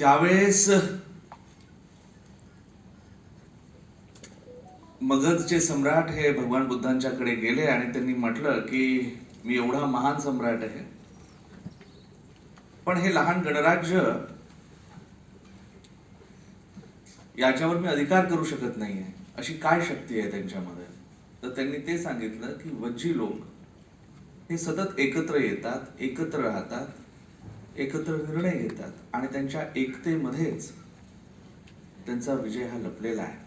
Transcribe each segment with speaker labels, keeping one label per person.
Speaker 1: त्यावेळेस मगधचे सम्राट हे भगवान बुद्धांच्याकडे गेले आणि त्यांनी म्हटलं की मी एवढा महान सम्राट आहे, पण हे लहान गणराज्य याच्यावर मी अधिकार करू शकत नाहीये, अशी काय शक्ती आहे त्यांच्यामध्ये. तर त्यांनी ते सांगितलं की वज्जी लोक हे सतत एकत्र येतात, एकत्र राहतात, एकत्र निर्णय घेतात आणि त्यांच्या एकतेमध्येच त्यांचा विजय हा लपलेला आहे.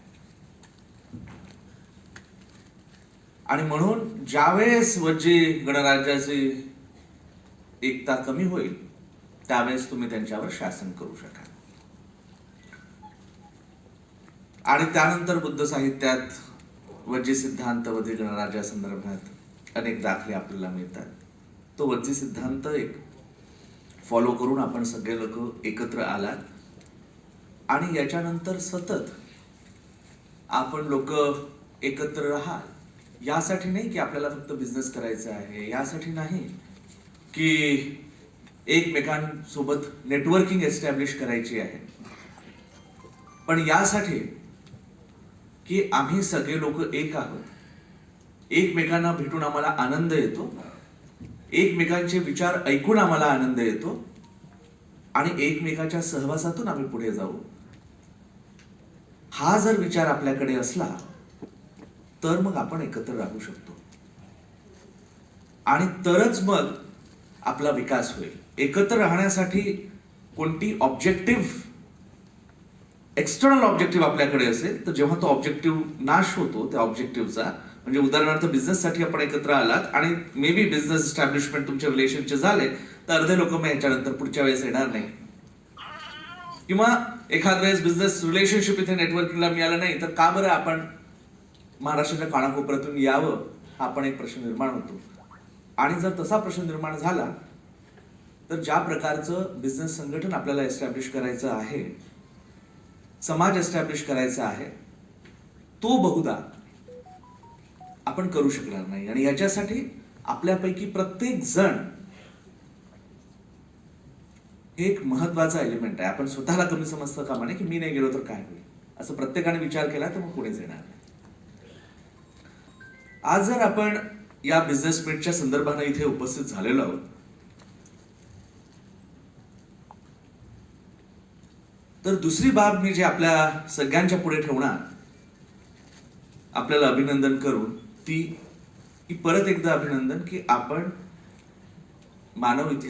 Speaker 1: आणि म्हणून ज्यावेळेस वज्जी गणराज्याची एकता कमी होईल त्यावेळेस तुम्ही त्यांच्यावर शासन करू शकाल. आणि त्यानंतर बुद्ध साहित्यात वज्जी सिद्धांत वज्जी गणराज्या संदर्भात अनेक दाखले आपल्याला मिळतात. तो वज्जी सिद्धांत एक फॉलो करून आपण सगळे लोक एकत्र आलात आणि याच्यानंतर सतत आपण लोक एकत्र राहाल. यासाठी नाही की आपल्याला फक्त बिझनेस करायचा आहे, यासाठी नाही की एकमेकांसोबत नेटवर्किंग एस्टॅब्लिश करायची आहे, पण यासाठी की आम्ही सगळे लोक एक आहोत. एकमेकांना भेटून आम्हाला आनंद येतो, एकमेकांचे विचार ऐकून आम्हाला आनंद येतो आणि एकमेकाच्या सहवासातून आम्ही पुढे जाऊ. हा जर विचार आपल्याकडे असला तर मग आपण एकत्र राहू शकतो आणि तरच मग आपला विकास होईल. एकत्र राहण्यासाठी कोणती ऑब्जेक्टिव्ह एक्सटर्नल ऑब्जेक्टिव्ह आपल्याकडे असेल तर जेव्हा तो ऑब्जेक्टिव्ह नाश होतो त्या ऑब्जेक्टिव्हचा, म्हणजे उदाहरणार्थ बिझनेससाठी आपण एकत्र आलात आणि मे बी बिझनेस एस्टॅब्लिशमेंट तुमच्या रिलेशनचे झाले तर अर्धे लोक मग याच्यानंतर पुढच्या वेळेस येणार नाही, किंवा एखाद वेळेस बिझनेस रिलेशनशिप इथे नेटवर्किंगला मिळालं नाही तर का बरं आपण महाराष्ट्राच्या कानाकोपऱ्यातून यावं, हा पण एक प्रश्न निर्माण होतो. आणि जर तसा प्रश्न निर्माण झाला तर ज्या प्रकारचं बिझनेस संघटन आपल्याला एस्टॅब्लिश करायचं आहे, समाज एस्टॅब्लिश करायचा आहे, तो बहुधा आपण करू शकणार नाही. आणि याच्यासाठी आपल्यापैकी प्रत्येक जण हे एक महत्वाचा एलिमेंट आहे. आपण स्वतःला कमी समजता कामा नये की मी नाही गेलो तर काय होईल, असं प्रत्येकाने विचार केला तर मग कोणीच येणार नाही. आज जर आपण या बिझनेस मीटच्या संदर्भाने इथे उपस्थित झालेलो आहोत तर दुसरी बाब मी जे आपल्या सगळ्यांच्या पुढे ठेवणार आपल्याला अभिनंदन करून, ती परत एकदा अभिनंदन की आपण मानव इतिहास